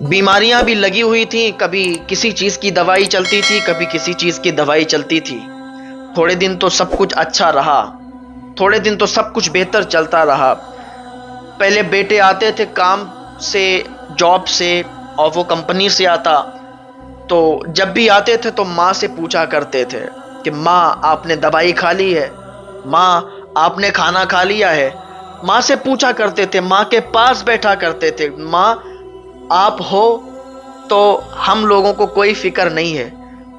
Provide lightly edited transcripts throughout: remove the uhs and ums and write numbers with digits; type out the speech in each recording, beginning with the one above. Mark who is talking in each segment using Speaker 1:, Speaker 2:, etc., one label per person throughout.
Speaker 1: बीमारियां भी लगी हुई थी, कभी किसी चीज की दवाई चलती थी, कभी किसी चीज की दवाई चलती थी। थोड़े दिन तो सब कुछ अच्छा रहा, थोड़े दिन तो सब कुछ बेहतर चलता रहा। पहले बेटे आते थे काम से, जॉब से, और वो कंपनी से आता, तो जब भी आते थे तो माँ से पूछा करते थे कि माँ आपने दवाई खा ली है, माँ आपने खाना खा लिया है। माँ से पूछा करते थे, माँ के पास बैठा करते थे। माँ आप हो तो हम लोगों को कोई फिक्र नहीं है,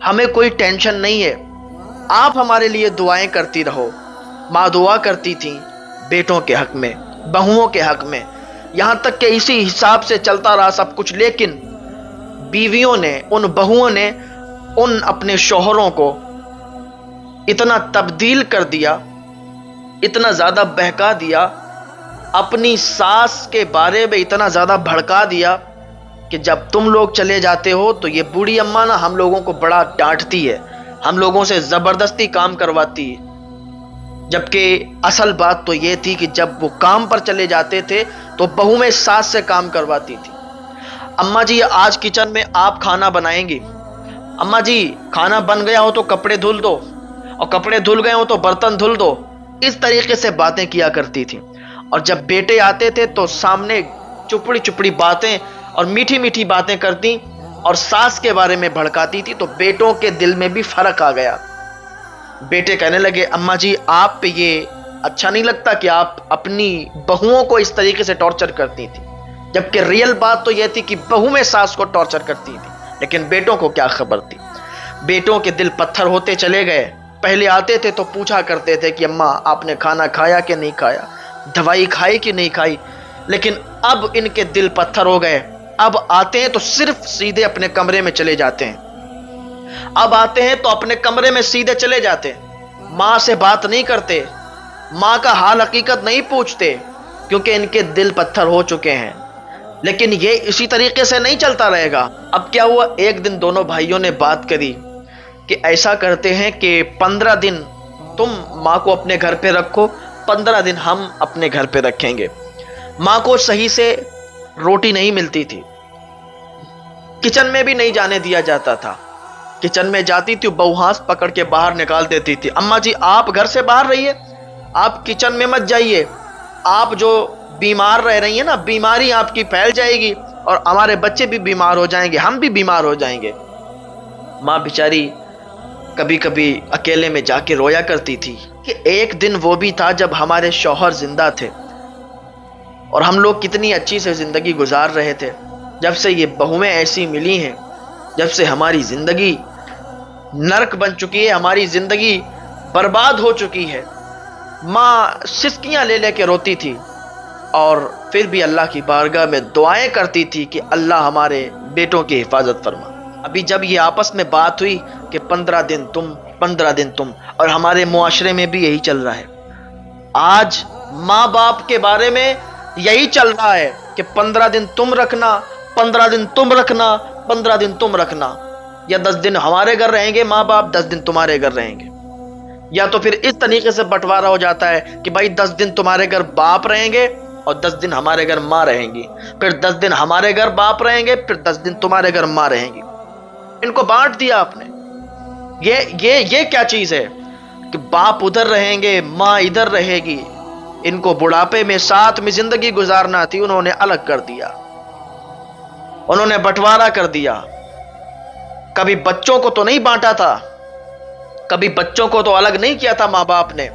Speaker 1: हमें कोई टेंशन नहीं है, आप हमारे लिए दुआएं करती रहो। माँ दुआ करती थी बेटों के हक में, बहुओं के हक में, यहाँ तक कि इसी हिसाब से चलता रहा सब कुछ। लेकिन बीवियों ने, उन बहुओं ने उन अपने शौहरों को इतना तब्दील कर दिया, इतना ज़्यादा बहका दिया, अपनी सास के बारे में इतना ज़्यादा भड़का दिया कि जब तुम लोग चले जाते हो तो ये बूढ़ी अम्मा ना हम लोगों को बड़ा डांटती है, हम लोगों से ज़बरदस्ती काम करवाती है। जबकि असल बात तो ये थी कि जब वो काम पर चले जाते थे तो बहू में सास से काम करवाती थी। अम्मा जी आज किचन में आप खाना बनाएंगी, अम्मा जी खाना बन गया हो तो कपड़े धुल दो, और कपड़े धुल गए हो तो बर्तन धुल दो। इस तरीके से बातें किया करती थी। और जब बेटे आते थे तो सामने चुपड़ी चुपड़ी बातें और मीठी मीठी बातें करती और सास के बारे में भड़काती थी। तो बेटों के दिल में भी फर्क आ गया। बेटे कहने लगे, अम्मा जी आप पे ये अच्छा नहीं लगता कि आप अपनी बहुओं को इस तरीके से टॉर्चर करती थी। जबकि रियल बात तो यह थी कि बहू में सास को टॉर्चर करती थी, लेकिन बेटों को क्या खबर थी। बेटों के दिल पत्थर होते चले गए। पहले आते थे तो पूछा करते थे कि अम्मा आपने खाना खाया कि नहीं खाया, दवाई खाई कि नहीं खाई। लेकिन अब इनके दिल पत्थर हो गए। अब आते हैं तो सिर्फ सीधे अपने कमरे में चले जाते हैं। अब आते हैं तो अपने कमरे में सीधे चले जाते हैं, माँ से बात नहीं करते, माँ का हाल हकीकत नहीं पूछते, क्योंकि इनके दिल पत्थर हो चुके हैं। लेकिन ये इसी तरीके से नहीं चलता रहेगा। अब क्या हुआ, एक दिन दोनों भाइयों ने बात करी कि ऐसा करते हैं कि 15 दिन तुम माँ को अपने घर पे रखो, 15 दिन हम अपने घर पे रखेंगे। माँ को सही से रोटी नहीं मिलती थी, किचन में भी नहीं जाने दिया जाता था। किचन में जाती थी बहू हाथ पकड़ के बाहर निकाल देती थी। अम्मा जी आप घर से बाहर रहिए, आप किचन में मत जाइए, आप जो बीमार रह रही है ना, बीमारी आपकी फैल जाएगी और हमारे बच्चे भी बीमार हो जाएंगे, हम भी बीमार हो जाएंगे। माँ बेचारी कभी कभी अकेले में जाके रोया करती थी कि एक दिन वो भी था जब हमारे शौहर जिंदा थे और हम लोग कितनी अच्छी से जिंदगी गुजार रहे थे। जब से ये बहुएं ऐसी मिली हैं, जब से हमारी जिंदगी नरक बन चुकी है, हमारी जिंदगी बर्बाद हो चुकी है। माँ सिसकियां ले लेके रोती थी और फिर भी अल्लाह की बारगाह में दुआएं करती थी कि अल्लाह हमारे बेटों की हिफाजत फरमा। अभी जब ये आपस में बात हुई कि 15 दिन तुम, 15 दिन तुम, और हमारे मुआशरे में भी यही चल रहा है। आज माँ बाप के बारे में यही चल रहा है कि 15 दिन तुम रखना, 15 दिन तुम रखना, 15 दिन तुम रखना, या 10 दिन हमारे घर रहेंगे माँ बाप, 10 दिन तुम्हारे घर रहेंगे। या तो फिर इस तरीके से बंटवारा हो जाता है कि भाई 10 दिन तुम्हारे घर बाप रहेंगे और 10 दिन हमारे घर माँ रहेंगी, फिर 10 दिन हमारे घर बाप रहेंगे, फिर 10 दिन तुम्हारे घर माँ रहेंगी। इनको बांट दिया आपने। ये क्या चीज है कि बाप उधर रहेंगे, माँ इधर रहेगी। इनको बुढ़ापे में साथ में जिंदगी गुजारना थी, उन्होंने अलग कर दिया, उन्होंने बंटवारा कर दिया। कभी बच्चों को तो नहीं बांटा था, कभी बच्चों को तो अलग नहीं किया था माँ बाप ने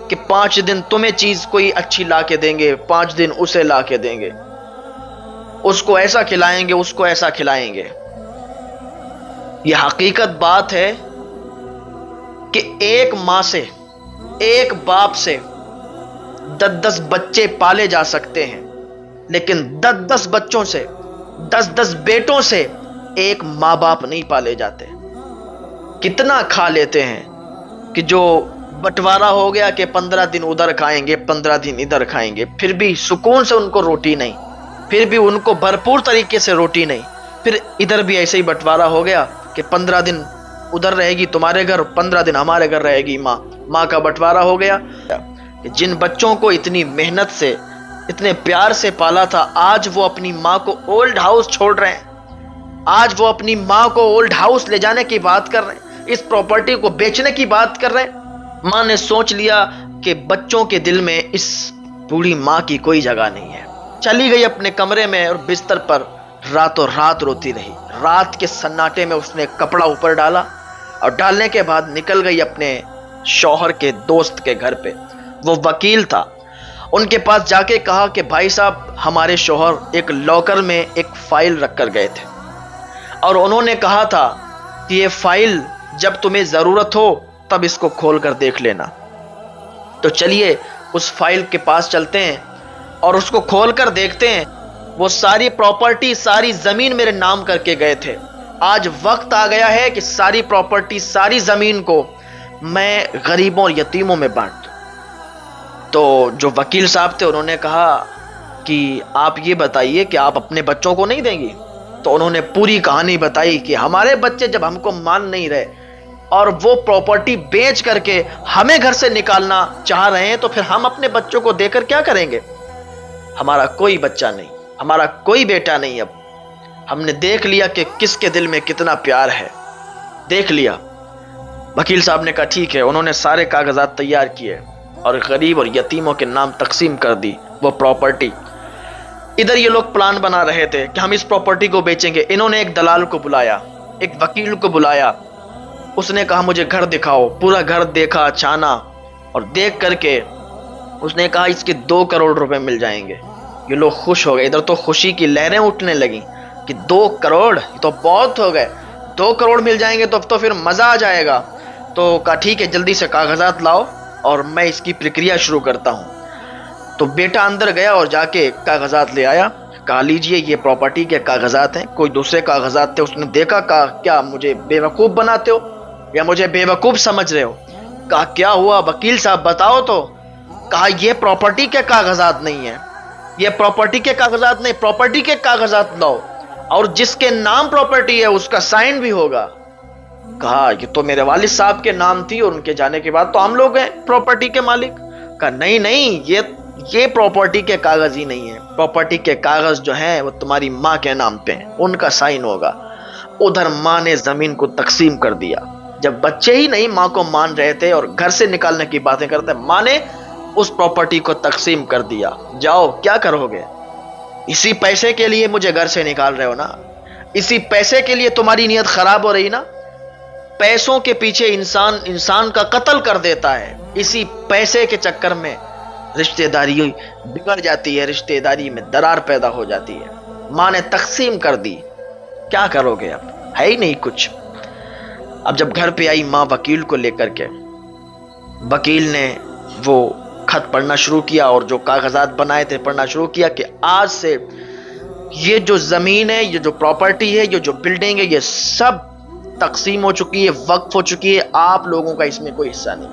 Speaker 1: कि 5 दिन तुम्हें चीज कोई अच्छी ला के देंगे, 5 दिन उसे ला के देंगे, उसको ऐसा खिलाएंगे, उसको ऐसा खिलाएंगे। यह हकीकत बात है कि एक माँ से, एक बाप से 10-10 बच्चे पाले जा सकते हैं, लेकिन 10-10 बच्चों से, 10-10 बेटों से एक माँ बाप नहीं पाले जाते। कितना खा लेते हैं कि जो बंटवारा हो गया कि 15 दिन उधर खाएंगे, 15 दिन इधर खाएंगे, फिर भी सुकून से उनको रोटी नहीं, फिर भी उनको भरपूर तरीके से रोटी नहीं। फिर इधर भी ऐसे ही बंटवारा हो गया कि 15 दिन उधर रहेगी तुम्हारे घर, 15 दिन हमारे घर रहेगी माँ। माँ का बंटवारा हो गया कि जिन बच्चों को इतनी मेहनत से اتنے پیار سے پالا تھا، آج وہ اپنی ماں کو اولڈ ہاؤس چھوڑ رہے ہیں، آج وہ اپنی ماں کو اولڈ ہاؤس لے جانے کی بات کر رہے ہیں، اس پراپرٹی کو بیچنے کی بات کر رہے ہیں۔ ماں نے سوچ لیا کہ بچوں کے دل میں اس بوڑھی ماں کی کوئی جگہ نہیں ہے، چلی گئی اپنے کمرے میں اور بستر پر راتوں رات روتی رہی۔ رات کے سناٹے میں اس نے کپڑا اوپر ڈالا اور ڈالنے کے بعد نکل گئی اپنے شوہر کے دوست کے گھر پہ، وہ وکیل تھا۔ ان کے پاس جا کے کہا کہ بھائی صاحب، ہمارے شوہر ایک لاکر میں ایک فائل رکھ کر گئے تھے اور انہوں نے کہا تھا کہ یہ فائل جب تمہیں ضرورت ہو تب اس کو کھول کر دیکھ لینا۔ تو چلیے اس فائل کے پاس چلتے ہیں اور اس کو کھول کر دیکھتے ہیں۔ وہ ساری پراپرٹی، ساری زمین میرے نام کر کے گئے تھے، آج وقت آ گیا ہے کہ ساری پراپرٹی، ساری زمین کو میں غریبوں اور یتیموں میں بانٹ دوں۔ تو جو وکیل صاحب تھے انہوں نے کہا کہ آپ یہ بتائیے کہ آپ اپنے بچوں کو نہیں دیں گی؟ تو انہوں نے پوری کہانی بتائی کہ ہمارے بچے جب ہم کو مان نہیں رہے اور وہ پراپرٹی بیچ کر کے ہمیں گھر سے نکالنا چاہ رہے ہیں تو پھر ہم اپنے بچوں کو دے کر کیا کریں گے؟ ہمارا کوئی بچہ نہیں، ہمارا کوئی بیٹا نہیں، اب ہم نے دیکھ لیا کہ کس کے دل میں کتنا پیار ہے، دیکھ لیا۔ وکیل صاحب نے کہا ٹھیک ہے، انہوں نے سارے کاغذات تیار کیے اور غریب اور یتیموں کے نام تقسیم کر دی وہ پراپرٹی۔ ادھر یہ لوگ پلان بنا رہے تھے کہ ہم اس پراپرٹی کو بیچیں گے۔ انہوں نے ایک دلال کو بلایا، ایک وکیل کو بلایا، اس نے کہا مجھے گھر دکھاؤ۔ پورا گھر دیکھا، چھانا، اور دیکھ کر کے اس نے کہا اس کے 2 کروڑ روپے مل جائیں گے۔ یہ لوگ خوش ہو گئے، ادھر تو خوشی کی لہریں اٹھنے لگیں کہ 2 کروڑ یہ تو بہت ہو گئے، 2 کروڑ مل جائیں گے تو اب تو پھر مزہ آ جائے گا۔ تو کہا ٹھیک ہے، جلدی سے کاغذات لاؤ اور میں اس کی پرکریا شروع کرتا ہوں۔ تو بیٹا اندر گیا اور جا کے کاغذات لے آیا، کہا لیجئے یہ پراپرٹی کے کاغذات ہیں۔ کوئی دوسرے کاغذات تھے، اس نے دیکھا، کہا کیا مجھے بے وقوف بناتے ہو یا مجھے بے وقوف سمجھ رہے ہو؟ کہا کیا ہوا وکیل صاحب بتاؤ تو؟ کہا یہ پراپرٹی کے کاغذات نہیں ہیں، یہ پراپرٹی کے کاغذات نہیں، پراپرٹی کے کاغذات لاؤ اور جس کے نام پراپرٹی ہے اس کا سائن بھی ہوگا۔ کہا یہ تو میرے والد صاحب کے نام تھی اور ان کے جانے کے بعد تو ہم لوگ ہیں پراپرٹی کے مالک۔ کہا نہیں، یہ پراپرٹی کے کاغذ ہی نہیں ہیں، پراپرٹی کے کاغذ جو ہیں وہ تمہاری ماں کے نام پہ ہیں، ان کا سائن ہوگا۔ ادھر ماں نے زمین کو تقسیم کر دیا۔ جب بچے ہی نہیں ماں کو مان رہے تھے اور گھر سے نکالنے کی باتیں کرتے، ماں نے اس پراپرٹی کو تقسیم کر دیا۔ جاؤ کیا کرو گے؟ اسی پیسے کے لیے مجھے گھر سے نکال رہے ہو نا، اسی پیسے کے لیے تمہاری نیت خراب ہو رہی نا۔ پیسوں کے پیچھے انسان کا قتل کر دیتا ہے، اسی پیسے کے چکر میں رشتہ داری بگڑ جاتی ہے، رشتہ داری میں درار پیدا ہو جاتی ہے۔ ماں نے تقسیم کر دی، کیا کرو گے؟ اب ہے ہی نہیں کچھ۔ اب جب گھر پہ آئی ماں وکیل کو لے کر کے، وکیل نے وہ خط پڑھنا شروع کیا اور جو کاغذات بنائے تھے پڑھنا شروع کیا کہ آج سے یہ جو زمین ہے، یہ جو پراپرٹی ہے، یہ جو بلڈنگ ہے، یہ سب تقسیم ہو چکی ہے، وقف ہو چکی ہے، آپ لوگوں کا اس میں کوئی حصہ نہیں۔